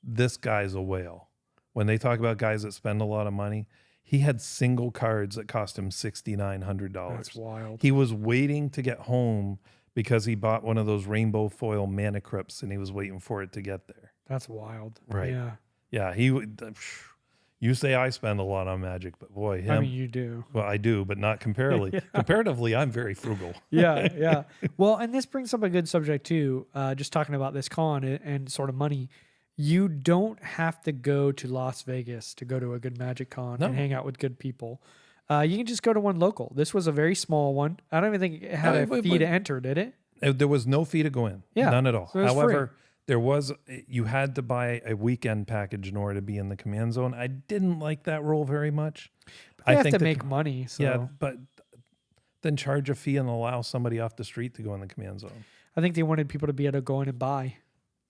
Speaker 2: This guy's a whale. When they talk about guys that spend a lot of money, he had single cards that cost him $6,900.
Speaker 3: That's wild.
Speaker 2: He was waiting to get home because he bought one of those rainbow foil mana crypts, and he was waiting for it to get there.
Speaker 3: That's wild.
Speaker 2: Right.
Speaker 3: Yeah.
Speaker 2: Yeah, he would. You say I spend a lot on Magic, but boy, him.
Speaker 3: I mean, you do.
Speaker 2: Well, I do, but not comparatively.
Speaker 3: Yeah.
Speaker 2: Comparatively, I'm very frugal.
Speaker 3: Yeah, yeah. Well, and this brings up a good subject too. Just talking about this con and sort of money. You don't have to go to Las Vegas to go to a good Magic Con and hang out with good people. You can just go to one local. This was a very small one. I don't even think it had a fee to enter, did it?
Speaker 2: There was no fee to go in.
Speaker 3: Yeah,
Speaker 2: None at all.
Speaker 3: so it was
Speaker 2: However, you had to buy a weekend package in order to be in the command zone. I didn't like that rule very much.
Speaker 3: They have to make money. So.
Speaker 2: Yeah, but then charge a fee and allow somebody off the street to go in the command zone.
Speaker 3: I think they wanted people to be able to go in and buy.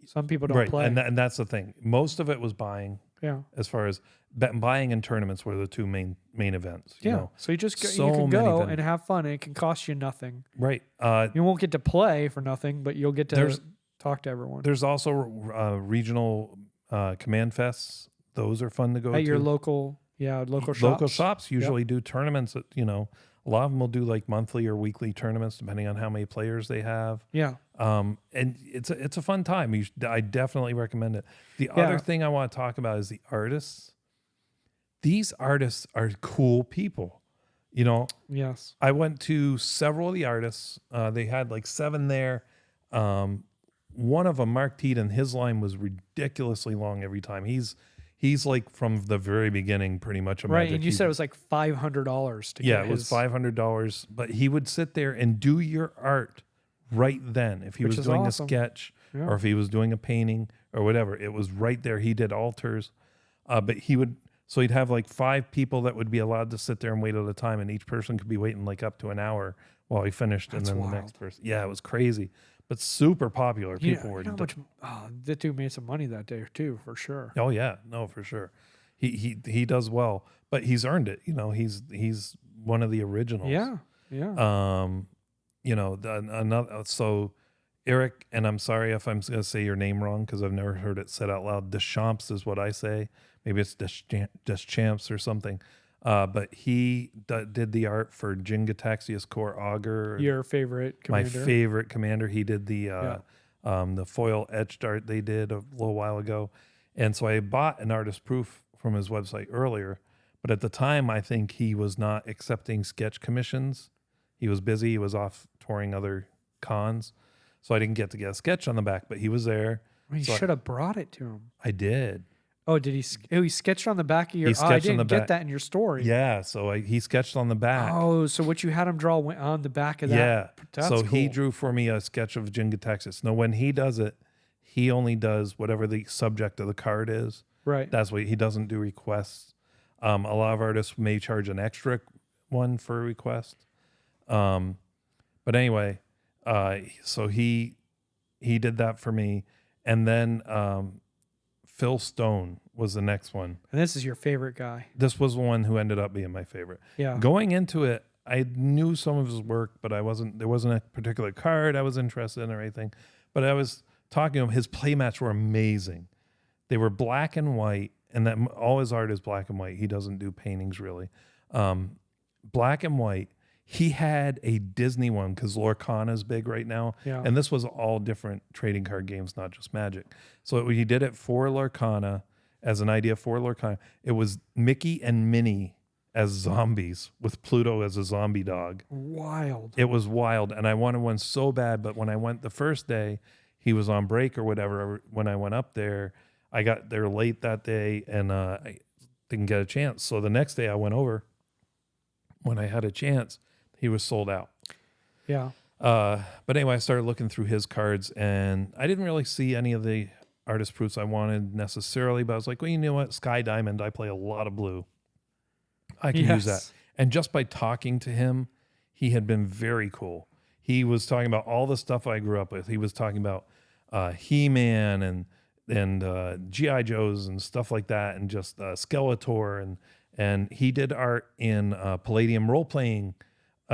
Speaker 3: Some people don't play.
Speaker 2: And that's the thing. Most of it was buying.
Speaker 3: Yeah.
Speaker 2: As far as buying and tournaments were the two main events.
Speaker 3: Yeah. So you just you can go and have fun. And it can cost you nothing.
Speaker 2: Right.
Speaker 3: You won't get to play for nothing, but you'll get to talk to everyone.
Speaker 2: There's also regional command fests. Those are fun to go to.
Speaker 3: At your local shops.
Speaker 2: Local shops usually do tournaments that, a lot of them will do like monthly or weekly tournaments depending on how many players they have.
Speaker 3: Yeah.
Speaker 2: And it's a fun time. I definitely recommend it. The other thing I want to talk about is the artists. These artists are cool people.
Speaker 3: Yes.
Speaker 2: I went to several of the artists. They had like 7 there. One of them, Mark Teeden, his line was ridiculously long every time. He's like from the very beginning, pretty much a
Speaker 3: right.
Speaker 2: Magic.
Speaker 3: And you said it was like $500 to get
Speaker 2: it was $500, but he would sit there and do your art right then. If he was doing a sketch or if he was doing a painting or whatever, it was right there. He did altars, but he'd have like 5 people that would be allowed to sit there and wait at a time, and each person could be waiting like up to an hour while he finished.
Speaker 3: That's
Speaker 2: and then
Speaker 3: wild.
Speaker 2: The next person. Yeah, it was crazy, but super popular. People were.
Speaker 3: The dude made some money that day too, for sure.
Speaker 2: Oh yeah, no, for sure. He does well, but he's earned it. He's one of the originals.
Speaker 3: Yeah, yeah.
Speaker 2: Another. So Eric, and I'm sorry if I'm going to say your name wrong because I've never heard it said out loud. Deschamps is what I say. Maybe it's Deschamps or something. But he did the art for Jin-Gataxia's Core Augur.
Speaker 3: Your favorite commander.
Speaker 2: My favorite commander. He did the foil etched art they did a little while ago. And so I bought an artist proof from his website earlier, but at the time I think he was not accepting sketch commissions. He was busy. He was off touring other cons. So I didn't get to get a sketch on the back, but he was there.
Speaker 3: Well, you
Speaker 2: So
Speaker 3: should have brought it to him.
Speaker 2: I did.
Speaker 3: Oh, did he? Oh, he sketched on the back of your.
Speaker 2: He sketched
Speaker 3: I
Speaker 2: on
Speaker 3: didn't
Speaker 2: the
Speaker 3: get
Speaker 2: back.
Speaker 3: that in your story.
Speaker 2: Yeah. So he sketched on the back.
Speaker 3: Oh, so what you had him draw went on the back of that.
Speaker 2: Yeah.
Speaker 3: That's
Speaker 2: So he
Speaker 3: cool.
Speaker 2: drew for me a sketch of Jinga Texas. Now, when he does it, he only does whatever the subject of the card is.
Speaker 3: Right.
Speaker 2: That's what he doesn't do requests. A lot of artists may charge an extra one for a request. But anyway, so he did that for me. And then Phil Stone was the next one.
Speaker 3: And this is your favorite guy.
Speaker 2: This was the one who ended up being my favorite.
Speaker 3: Yeah.
Speaker 2: Going into it, I knew some of his work, but there wasn't a particular card I was interested in or anything. But I was talking to him. His playmats were amazing. They were black and white, and that all his art is black and white. He doesn't do paintings really. Black and white. He had a Disney one because Lorcana is big right now.
Speaker 3: Yeah.
Speaker 2: And this was all different trading card games, not just Magic. So he did it for Lorcana as an idea for Lorcana. It was Mickey and Minnie as zombies with Pluto as a zombie dog.
Speaker 3: Wild.
Speaker 2: It was wild. And I wanted one so bad. But when I went the first day, he was on break or whatever. When I went up there, I got there late that day and I didn't get a chance. So the next day I went over. When I had a chance, he was sold out.
Speaker 3: Yeah.
Speaker 2: But anyway, I started looking through his cards and I didn't really see any of the artist proofs I wanted necessarily, but I was like, well, you know what? Sky Diamond, I play a lot of blue. I can use that. And just by talking to him, he had been very cool. He was talking about all the stuff I grew up with. He was talking about He-Man and G.I. Joes and stuff like that, and just Skeletor. And he did art in Palladium role-playing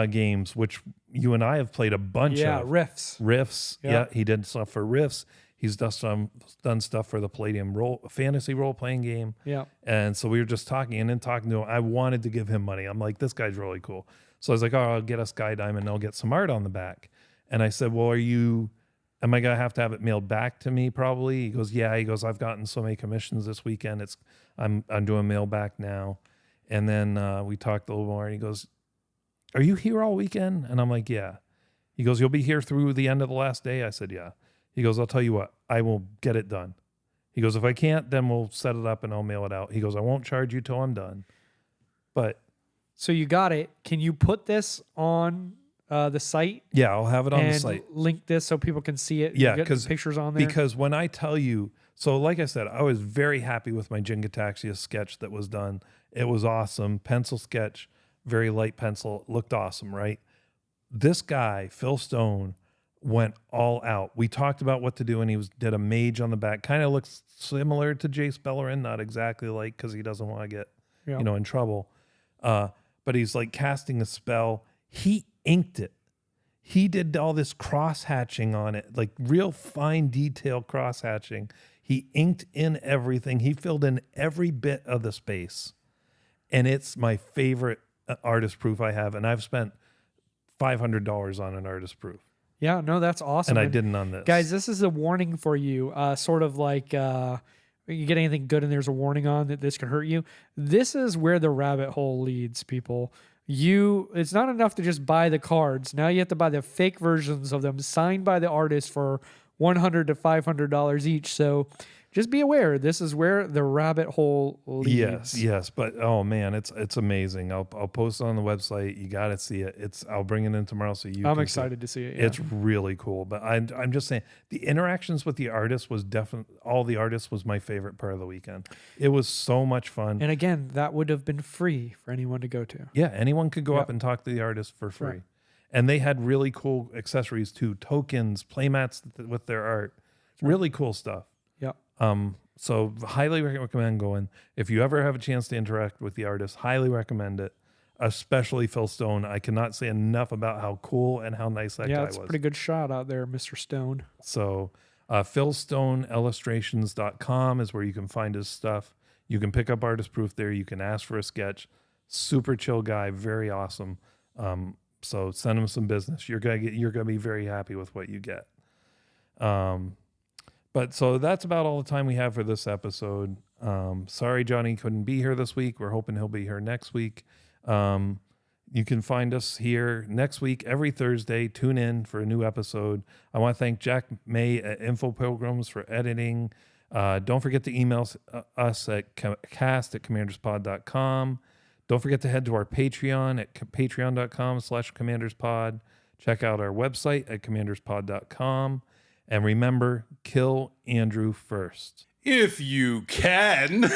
Speaker 2: games, which you and I have played a bunch of. Riffs. Yeah, he did stuff for Riffs. He's done stuff for the Palladium fantasy role-playing game.
Speaker 3: Yeah.
Speaker 2: And so we were just talking, and then talking to him. I wanted to give him money. I'm like, this guy's really cool. So I was like, oh, I'll get a Sky Diamond and I'll get some art on the back. And I said, well, am I going to have it mailed back to me probably? He goes, yeah. He goes, I've gotten so many commissions this weekend. I'm doing mail back now. And then we talked a little more, and he goes, are you here all weekend? And I'm like, yeah. He goes, you'll be here through the end of the last day? I said, yeah. He goes, I'll tell you what, I will get it done. He goes, if I can't, then we'll set it up and I'll mail it out. He goes, I won't charge you till I'm done. But
Speaker 3: so you got it. Can you put this on the site?
Speaker 2: Yeah, I'll have it on the site.
Speaker 3: Link this so people can see it.
Speaker 2: Yeah,
Speaker 3: because pictures on there.
Speaker 2: Because when I tell you, so like I said, I was very happy with my Jingataxia sketch that was done. It was awesome. Pencil sketch, very light pencil. Looked awesome, right? This guy, Phil Stone, went all out. We talked about what to do, and did a mage on the back. Kind of looks similar to Jace Bellerin, not exactly like, because he doesn't want to get in trouble. But he's like casting a spell. He inked it. He did all this cross hatching on it, like real fine detail cross hatching. He inked in everything. He filled in every bit of the space, and it's my favorite artist proof I have. And I've spent $500 on an artist proof.
Speaker 3: Yeah, no, that's awesome.
Speaker 2: And I didn't on this.
Speaker 3: Guys, this is a warning for you. Sort of like you get anything good and there's a warning on that this could hurt you. This is where the rabbit hole leads, people. It's not enough to just buy the cards. Now you have to buy the fake versions of them signed by the artist for $100 to $500 each. So just be aware, this is where the rabbit hole leads.
Speaker 2: Yes. But oh man, it's amazing. I'll post it on the website. You got to see it. I'll bring it in tomorrow so you.
Speaker 3: I'm excited to see it. Yeah.
Speaker 2: It's really cool. But I'm just saying the interactions with the artists was definitely all the artists was my favorite part of the weekend. It was so much fun.
Speaker 3: And again, that would have been free for anyone to go to.
Speaker 2: Yeah, anyone could go up and talk to the artist for free. Right. And they had really cool accessories too, tokens, playmats with their art. Really cool stuff.
Speaker 3: Yep.
Speaker 2: So highly recommend going. If you ever have a chance to interact with the artist, highly recommend it. Especially Phil Stone. I cannot say enough about how cool and how nice that guy was.
Speaker 3: Yeah, it's a pretty good shot out there, Mr. Stone.
Speaker 2: So philstoneillustrations.com is where you can find his stuff. You can pick up artist proof there. You can ask for a sketch. Super chill guy, very awesome. So send him some business. You're gonna be very happy with what you get. But so that's about all the time we have for this episode. Sorry Johnny couldn't be here this week. We're hoping he'll be here next week. You can find us here next week, every Thursday. Tune in for a new episode. I want to thank Jack May at Info Pilgrims for editing. Don't forget to email us at cast@commanderspod.com. Don't forget to head to our Patreon at patreon.com/commanderspod. Check out our website at commanderspod.com. And remember, kill Andrew first.
Speaker 4: If you can.
Speaker 1: Commander's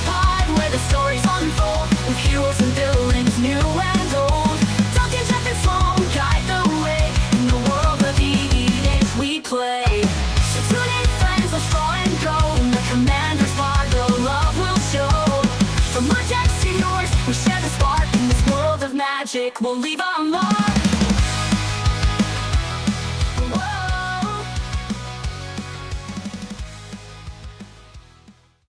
Speaker 1: Pod, where the stories unfold, with heroes and villains, new and old. Duncan, Jeff, and Sloan guide the way in the world of age we play. So tune in, friends, let's draw and go. In the Commander's Pod, the love will show. From our decks to yours, we share the spark in this world of magic. We'll leave a mark.